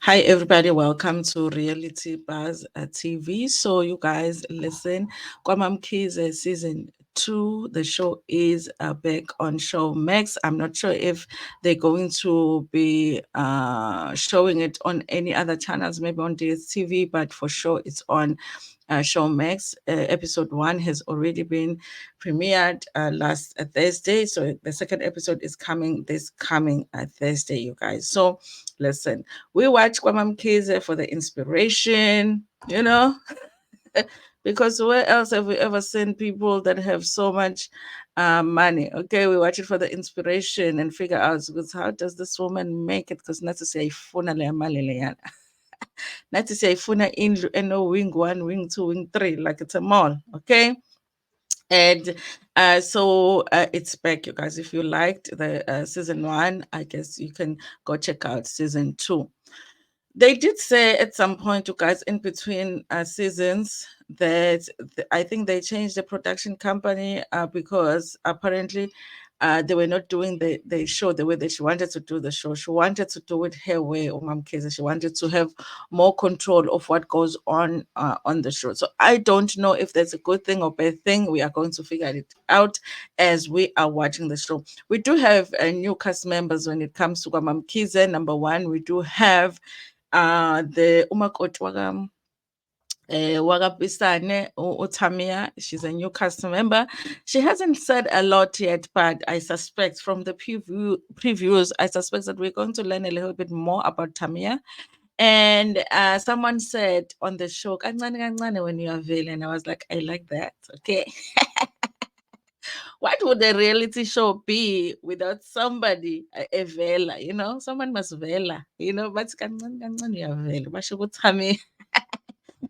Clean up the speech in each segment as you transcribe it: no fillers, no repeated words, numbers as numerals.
Hi, everybody. Welcome to Reality Buzz TV. So, you guys, listen. MaMkhize season 2. The show is back on Show Max. I'm not sure if they're going to be showing it on any other channels, maybe on DSTV, but for sure it's on Show Max. Episode 1 has already been premiered last Thursday. So, the second episode is coming this coming Thursday, you guys. So, listen, we watch MaMkhize for the inspiration, because where else have we ever seen people that have so much money? Okay, we watch it for the inspiration and figure out because how does this woman make it? Because not to say ifuna le mali leyana. Not to say ifuna indlu eno wing 1, wing 2, wing 3, like it's a mall. Okay. And it's back, you guys. If you liked the season 1, I guess you can go check out season 2. They did say at some point, you guys, in between seasons, that I think they changed the production company because apparently they were not doing the show the way that she wanted to do the show. She wanted to do it her way, MaMkhize. She wanted to have more control of what goes on the show. So I don't know if that's a good thing or bad thing. We are going to figure it out as we are watching the show. We do have new cast members when it comes to MaMkhize. Number one, we do have the umakoti waka Mpisane, Tamia. She's a new cast member. She hasn't said a lot yet, but I suspect from the previews, I suspect that we're going to learn a little bit more about Tamia. And someone said on the show, "Kancane, kancane when you are villain," I was like, I like that. Okay. What would a reality show be without somebody, a vela? Someone must vela, but kancane, kancane, you are vela. Basho Tamia.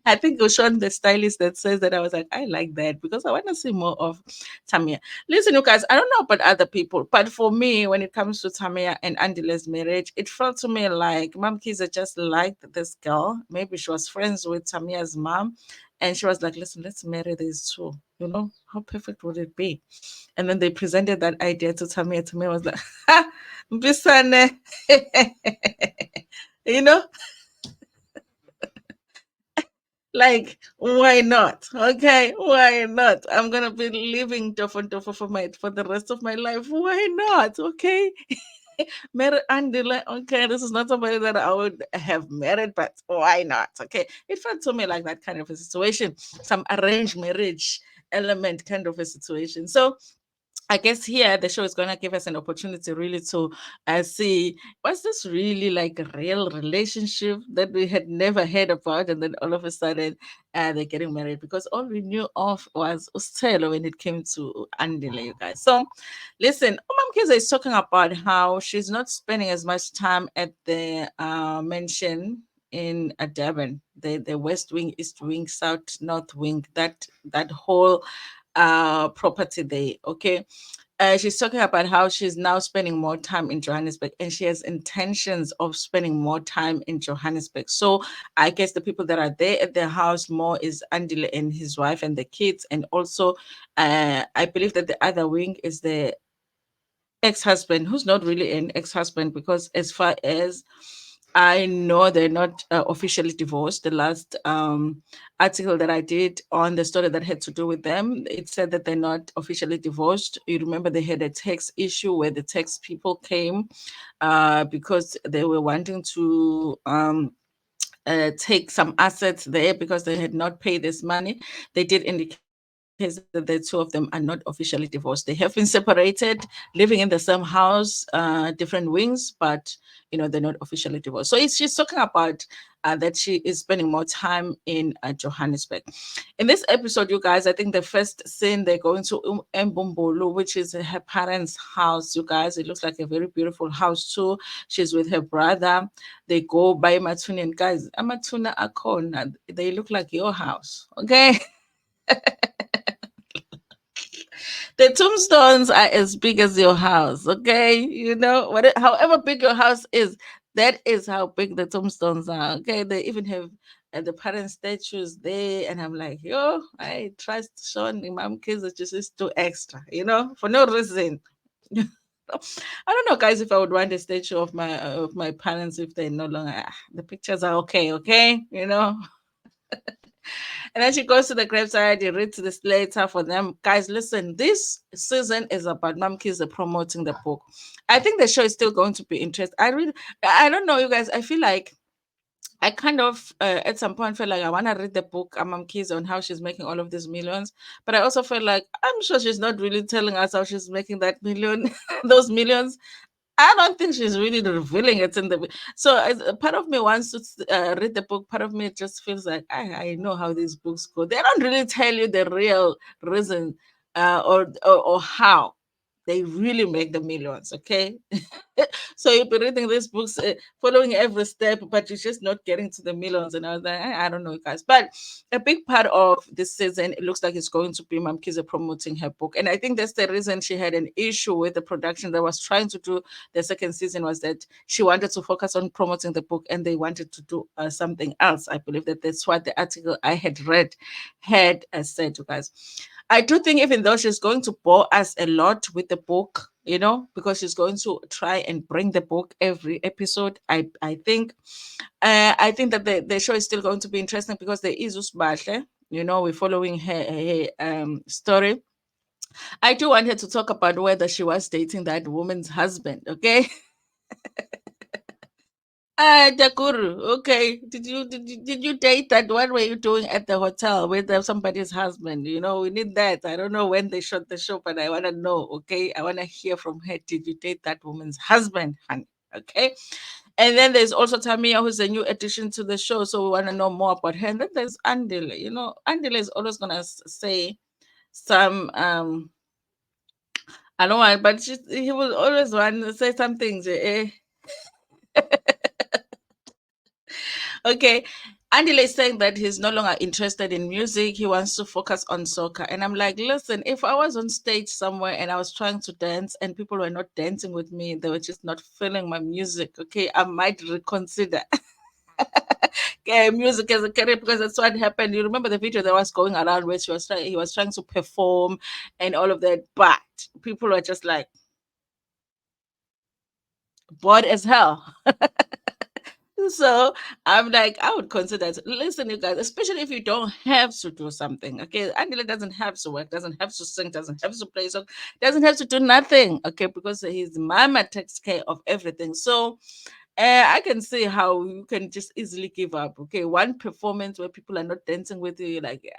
I think it was Sean, the stylist, that says that. I was like, I like that because I want to see more of Tamia. Listen, you guys, I don't know about other people, but for me, when it comes to Tamia and Andile's marriage, it felt to me like MaMkhize just liked this girl. Maybe she was friends with Tamia's mom. And she was like, listen, let's marry these two. How perfect would it be? And then they presented that idea to Tamia. Tamia was like, ha, Mpisane. you know, Like, why not? Okay, why not? I'm gonna be living Tofo for the rest of my life. Why not? Okay. Married Andile, okay, this is not somebody that I would have married, but why not? Okay. It felt to me like that kind of a situation, some arranged marriage element kind of a situation. So I guess here the show is going to give us an opportunity really to see, was this really like a real relationship that we had never heard about, and then all of a sudden they're getting married, because all we knew of was Ustelo when it came to Andile, you guys. So listen, Umam Kiza is talking about how she's not spending as much time at the mansion in Durban, the West Wing, East Wing, South, North Wing, that whole property there. Okay. She's talking about how she's now spending more time in Johannesburg, and she has intentions of spending more time in Johannesburg. So I guess the people that are there at their house more is Andile and his wife and the kids. And also, I believe that the other wing is the ex-husband, who's not really an ex-husband, because as far as I know, they're not officially divorced. The last article that I did on the story that had to do with them, it said that they're not officially divorced. You remember they had a tax issue where the tax people came because they were wanting to take some assets there because they had not paid this money. They did indicate that the two of them are not officially divorced. They have been separated, living in the same house, different wings, but they're not officially divorced. So she's talking about that she is spending more time in Johannesburg. In this episode, you guys, I think the first scene they're going to Mbumbulu, which is her parents' house. You guys, it looks like a very beautiful house too. She's with her brother. They go buy matuna, and guys, amatuna akona. They look like your house, okay? The tombstones are as big as your house, okay? However big your house is, that is how big the tombstones are, okay? They even have the parent statues there, and I'm like, yo, I trust Sean Imam kids that just is too extra, for no reason. I don't know, guys, if I would want a statue of my parents if they're no longer. The pictures are okay, okay, you know. And then she goes to the graveside, he reads this letter for them. Guys, listen, this season is about MaMkhize promoting the book. I think the show is still going to be interesting. I don't know, you guys. I feel like I kind of at some point felt like I want to read the book MaMkhize on how she's making all of these millions, but I also felt like I'm sure she's not really telling us how she's making that million, those millions. I don't think she's really revealing it in the. So part of me wants to read the book. Part of me just feels like I know how these books go. They don't really tell you the real reason or how they really make the millions. Okay, so you'll be reading these books, following every step, but you're just not getting to the millions. And I was like, I don't know, guys. But a big part of this season, it looks like it's going to be MaMkhize promoting her book. And I think that's the reason she had an issue with the production that was trying to do the second season, was that she wanted to focus on promoting the book and they wanted to do something else. I believe that that's what the article I had read had said, you guys. I do think even though she's going to bore us a lot with the book, because she's going to try and bring the book every episode. I think that the show is still going to be interesting because there is Usbahle. We're following her story. I do want her to talk about whether she was dating that woman's husband. Okay. Takuru, okay. Did you date that? What were you doing at the hotel with somebody's husband? We need that. I don't know when they shot the show, but I want to know. Okay, I want to hear from her. Did you date that woman's husband, honey? Okay. And then there's also Tamia, who's a new addition to the show, so we want to know more about her. And then there's Andile. Andile is always gonna say some I don't want, but he will always want to say some things. Okay. Andile is saying that he's no longer interested in music. He wants to focus on soccer. And I'm like, listen, if I was on stage somewhere and I was trying to dance and people were not dancing with me, they were just not feeling my music, okay, I might reconsider music as a career, because that's what happened. You remember the video that was going around where he was trying to perform and all of that, but people were just like bored as hell. So I'm like, I would consider it. Listen, you guys, especially if you don't have to do something. Okay. Angela doesn't have to work, doesn't have to sing, doesn't have to play song, doesn't have to do nothing. Okay, because his mama takes care of everything. So I can see how you can just easily give up. Okay. One performance where people are not dancing with you, you're like,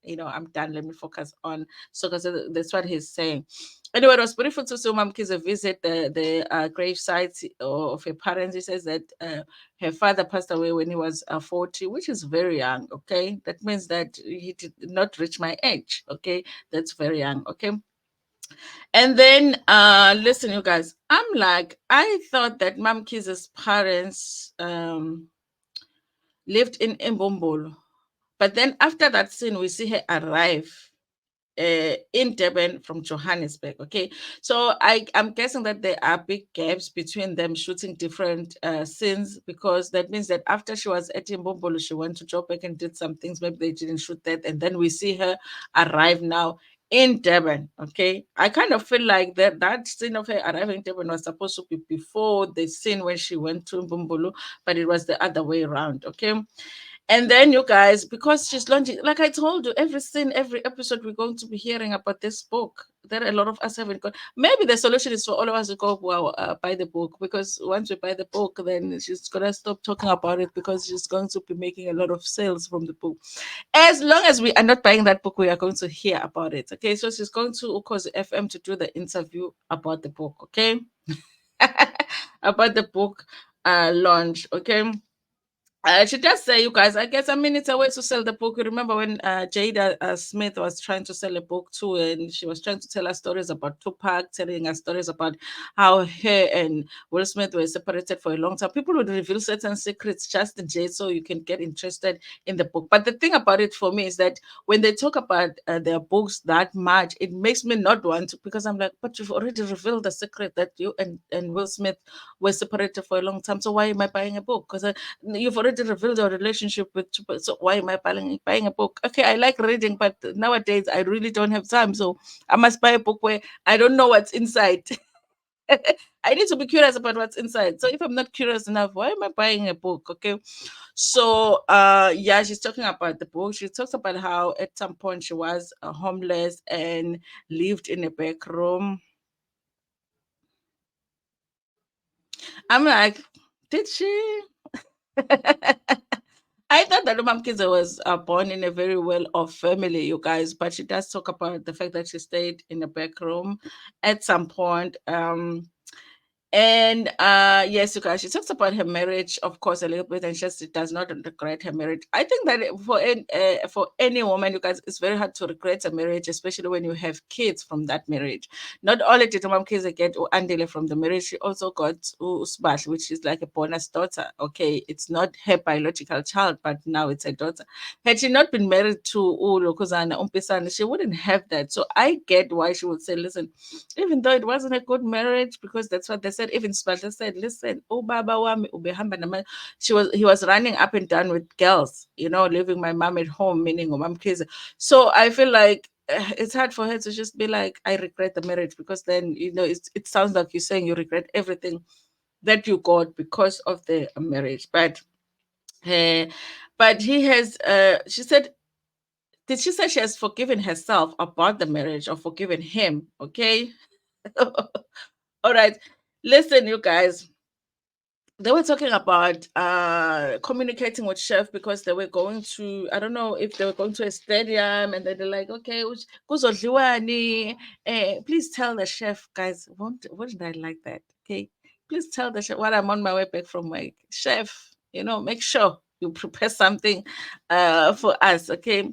I'm done. Let me focus on soccer. So that's what he's saying. Anyway, it was beautiful to see MaMkhize visit the grave site of her parents. He says that her father passed away when he was 40, which is very young. Okay, that means that he did not reach my age. Okay, that's very young. Okay, and then listen, you guys, I'm like, I thought that MaMkhize's parents lived in Mbombolo, but then after that scene, we see her arrive in Durban from Johannesburg. Okay, so I'm guessing that there are big gaps between them shooting different scenes, because that means that after she was at Imbombolo, she went to Joburg and did some things. Maybe they didn't shoot that, and then we see her arrive now in Durban. Okay, I kind of feel like that scene of her arriving in Durban was supposed to be before the scene when she went to Imbombolo, but it was the other way around. Okay, and then you guys, because she's launching, like I told you, every scene, every episode, we're going to be hearing about this book. There are a lot of us haven't got. Maybe the solution is for all of us to go, well, buy the book, because once we buy the book, then she's gonna stop talking about it because she's going to be making a lot of sales from the book. As long as we are not buying that book, we are going to hear about it. Okay, so she's going to, of course, FM to do the interview about the book. Okay, about the book launch. Okay, she does say, you guys, I guess, it's a way to sell the book. You remember when Jada Smith was trying to sell a book too, and she was trying to tell us stories about Tupac, telling us stories about how her and Will Smith were separated for a long time. People would reveal certain secrets just in Jade so you can get interested in the book. But the thing about it for me is that when they talk about their books that much, it makes me not want to, because I'm like, but you've already revealed the secret that you and Will Smith were separated for a long time. So why am I buying a book? Because you've already revealed your relationship with Tupac. So why am I buying a book? Okay, I like reading, but nowadays I really don't have time. So I must buy a book where I don't know what's inside. I need to be curious about what's inside. So if I'm not curious enough, why am I buying a book? Okay. So yeah, she's talking about the book. She talks about how at some point she was homeless and lived in a back room. I'm like, did she? I thought that MaMkhize was born in a very well-off family, you guys, but she does talk about the fact that she stayed in a back room at some point. And yes, you guys, she talks about her marriage, of course, a little bit, and she does not regret her marriage. I think that for any woman, you guys, it's very hard to regret a marriage, especially when you have kids from that marriage. Not only did MaMkhize get Andile from the marriage, she also got Usbash, which is like a bonus daughter. Okay, it's not her biological child, but now it's her daughter. Had she not been married to Lokuzana Mpisane, she wouldn't have that. So I get why she would say, listen, even though it wasn't a good marriage, because that's what they said. Even Sparta said, listen, oh Baba wami ubehamba nama. He was running up and down with girls, leaving my mom at home, meaning mom kids. So I feel like it's hard for her to just be like, I regret the marriage, because then it sounds like you're saying you regret everything that you got because of the marriage. Uh, but he has she said, did she say she has forgiven herself about the marriage or forgiven him? Okay. All right. Listen, you guys, they were talking about communicating with chef because they were going to, I don't know if they were going to a stadium, and then they're like, okay, kuzodliwani, please tell the chef, guys, wouldn't I like that? Okay, please tell the chef while I'm on my way back from work, chef, make sure you prepare something for us. Okay.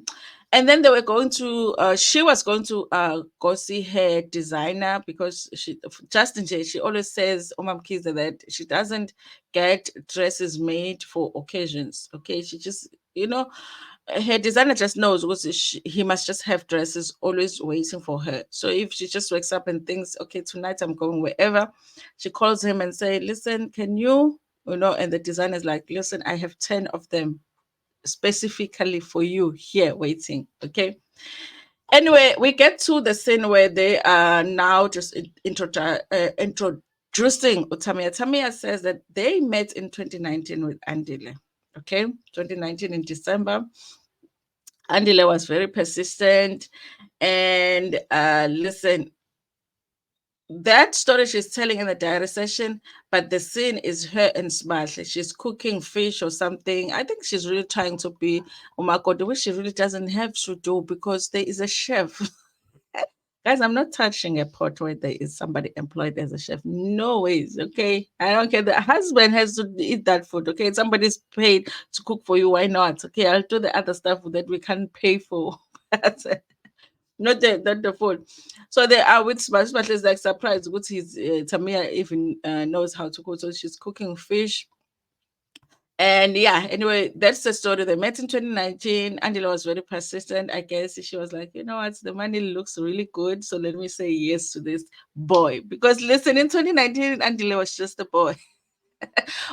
And then they were going to she was going to go see her designer, because just in case, she always says, Omam Kiza, that she doesn't get dresses made for occasions. Okay, she just, her designer just knows what he must just have dresses always waiting for her. So if she just wakes up and thinks, okay, tonight I'm going wherever, she calls him and say, listen, can you, and the designer's like, listen, I have 10 of them specifically for you here waiting. Okay. Anyway, we get to the scene where they are now just introducing Tamia. Tamia says that they met in 2019 with Andile. Okay, 2019 in December. Andile was very persistent. And listen, that story she's telling in the diary session, but the scene is her and Smash. She's cooking fish or something. I think she's really trying to be Umakoti, which she really doesn't have to do, because there is a chef. Guys, I'm not touching a pot where there is somebody employed as a chef. No ways, okay? I don't care. The husband has to eat that food, okay? Somebody's paid to cook for you. Why not? Okay, I'll do the other stuff that we can't pay for. Not the food. So they are with Smash. Smash is like surprised. What his Tamia even knows how to cook. So she's cooking fish. And yeah, anyway, that's the story. They met in 2019. Angela was very persistent. I guess she was like, you know what, the money looks really good. So let me say yes to this boy. Because listen, in 2019, Angela was just a boy.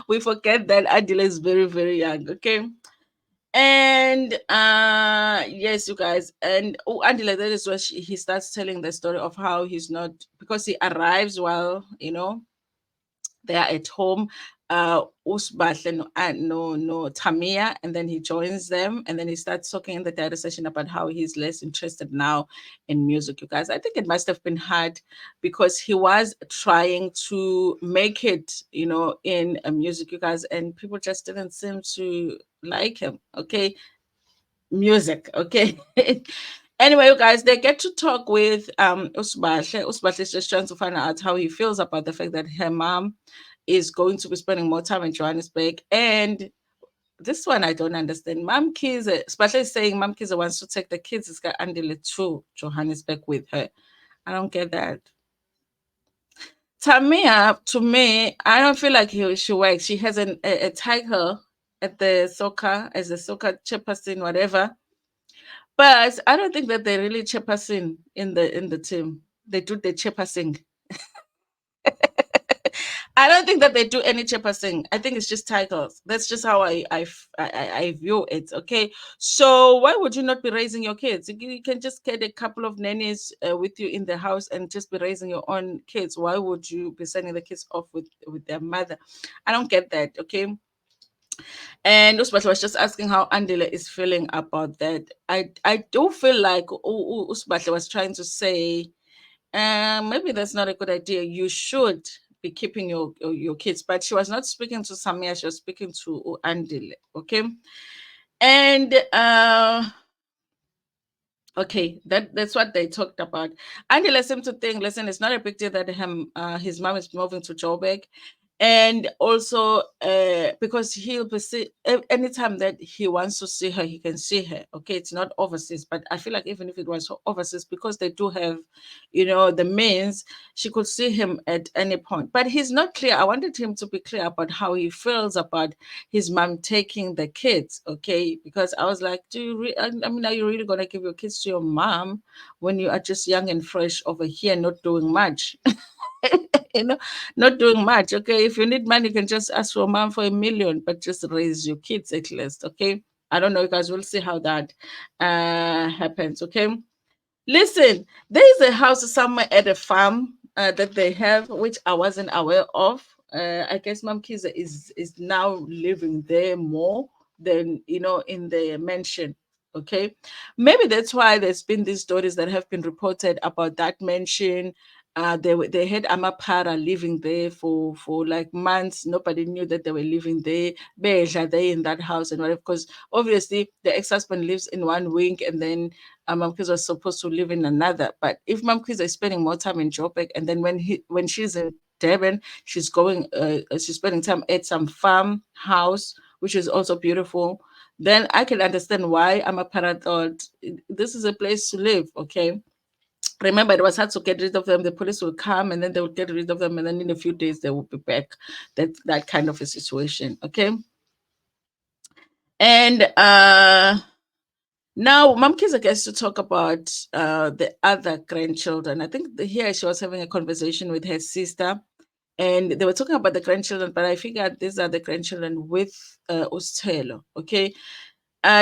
We forget that Angela is very, very young. Okay. And yes, you guys. And Angela, that is where he starts telling the story of how he's not, because he arrives while, they are at home, Usbahle no Tamia, and then he joins them, and then he starts talking in the data session about how he's less interested now in music. You guys, I think it must have been hard, because he was trying to make it, in music, you guys, and people just didn't seem to like him. Okay, music. Okay. Anyway, you guys, they get to talk with Usbahle. Usbahle is just trying to find out how he feels about the fact that her mom is going to be spending more time in Johannesburg. And this one I don't understand. MaMkhize, Usbahle is saying MaMkhize wants to take the kids, it's got Andile to Johannesburg with her. I don't get that. Tamia, to me, I don't feel like she works. She has a title at the soccer, as a soccer chairperson, whatever. But I don't think that they really chairperson in the team. They do the chairperson. I don't think that they do any chairperson. I think it's just titles. That's just how I view it. Okay, so why would you not be raising your kids? You can just get a couple of nannies with you in the house and just be raising your own kids. Why would you be sending the kids off with their mother? I don't get that. Okay, and Usbatla was just asking how Andile is feeling about that. I do feel like Usbatla was trying to say, maybe that's not a good idea. You should be keeping your kids, but she was not speaking to Samia. She was speaking to Andile. Okay, and okay, that's what they talked about. Andile seemed to think, listen, it's not a big deal that his mom is moving to Joburg, and also because he'll be anytime that he wants to see her, he can see her. Okay, it's not overseas, but I feel like even if it was overseas, because they do have, the means, she could see him at any point. But he's not clear. I wanted him to be clear about how he feels about his mom taking the kids. Okay, because I was like, do you I mean, are you really gonna give your kids to your mom when you are just young and fresh over here, not doing much? you know, not doing much. Okay, if you need money, you can just ask your mom for 1 million, but just raise your kids at least. Okay, I don't know, you guys will see how that happens. Okay, listen, there is a house somewhere at a farm that they have, which I wasn't aware of. I guess MaMkhize is now living there more than in the mansion. Okay, maybe that's why there's been these stories that have been reported about that mansion. They had Amapara living there for like months. Nobody knew that they were living there. Beja they in that house and whatever. Because obviously the ex-husband lives in one wing, and then MaMkhize was supposed to live in another. But if MaMkhize is spending more time in Joburg, and then when she's in Durban, she's spending time at some farm house, which is also beautiful. Then I can understand why Amapara thought this is a place to live. Okay, remember it was hard to get rid of them. The police will come and then they will get rid of them, and then in a few days they will be back. That kind of a situation. Okay, and now MaMkhize gets to talk about the other grandchildren. I think here she was having a conversation with her sister, and they were talking about the grandchildren, but I figured these are the grandchildren with Ustelo. Okay,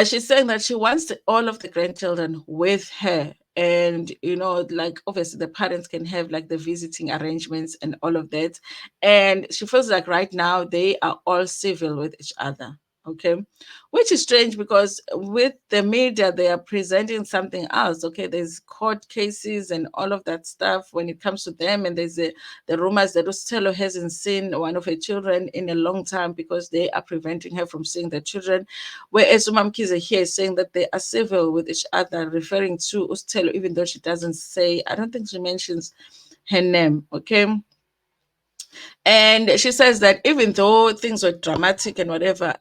she's saying that she wants all of the grandchildren with her. And, like obviously the parents can have like the visiting arrangements and all of that. And she feels like right now they are all civil with each other. Okay. Which is strange because with the media, they are presenting something else. Okay. There's court cases and all of that stuff when it comes to them. And there's the rumors that Ostelo hasn't seen one of her children in a long time because they are preventing her from seeing the children. Whereas MaMkhize here is saying that they are civil with each other, referring to Ustelo, even though she doesn't say, I don't think she mentions her name, okay? And she says that even though things were dramatic and whatever,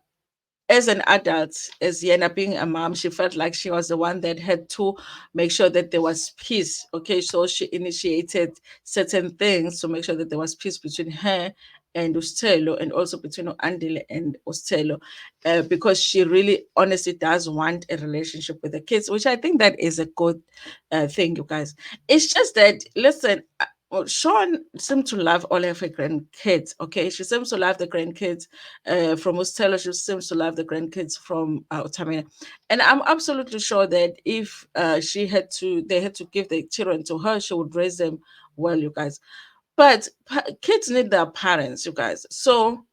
as an adult, as Yena being a mom, she felt like she was the one that had to make sure that there was peace. Okay, so she initiated certain things to make sure that there was peace between her and Ustelo, and also between Andile and Ustelo, because she really honestly does want a relationship with the kids, which I think that is a good thing, you guys. It's just that, listen, well, Sean seemed to love all of her grandkids. Okay, she seems to love the grandkids from Ustela. She seems to love the grandkids from Tamina, and I'm absolutely sure that if they had to give the children to her, she would raise them well, you guys. But kids need their parents, you guys. So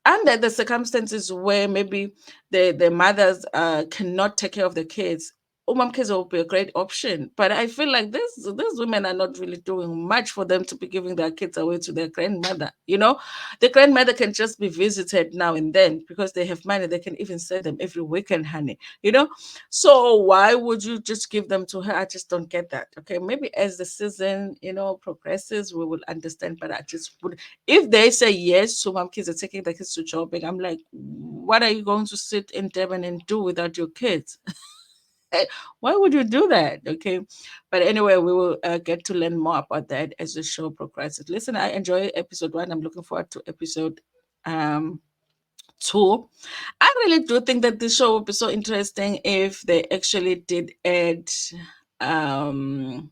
under the circumstances where maybe the mothers cannot take care of the kids, kids will be a great option. But I feel like these women are not really doing much for them to be giving their kids away to their grandmother. The grandmother can just be visited now and then because they have money. They can even send them every weekend, honey. So why would you just give them to her? I just don't get that. Okay, maybe as the season progresses, we will understand. But I just would, if they say yes to MaMkhize are taking the kids to Joburg, I'm like, what are you going to sit in Devon and do without your kids? Why would you do that? Okay. But anyway, we will get to learn more about that as the show progresses. Listen, I enjoy episode 1. I'm looking forward to episode 2. I really do think that this show would be so interesting if they actually did add Mpisane.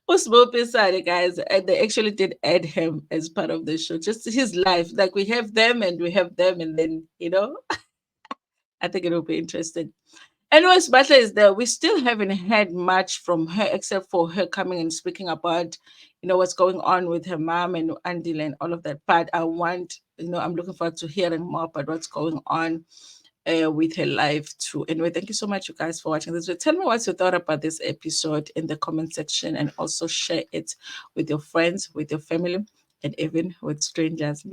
Mpisane, guys, and they actually did add him as part of the show. Just his life. Like we have them and we have them, and then I think it will be interesting. Anyways, Butler is there. We still haven't heard much from her except for her coming and speaking about, what's going on with her mom and Andile and all of that. But I'm looking forward to hearing more about what's going on with her life too. Anyway, thank you so much, you guys, for watching this video. Tell me what you thought about this episode in the comment section, and also share it with your friends, with your family, and even with strangers.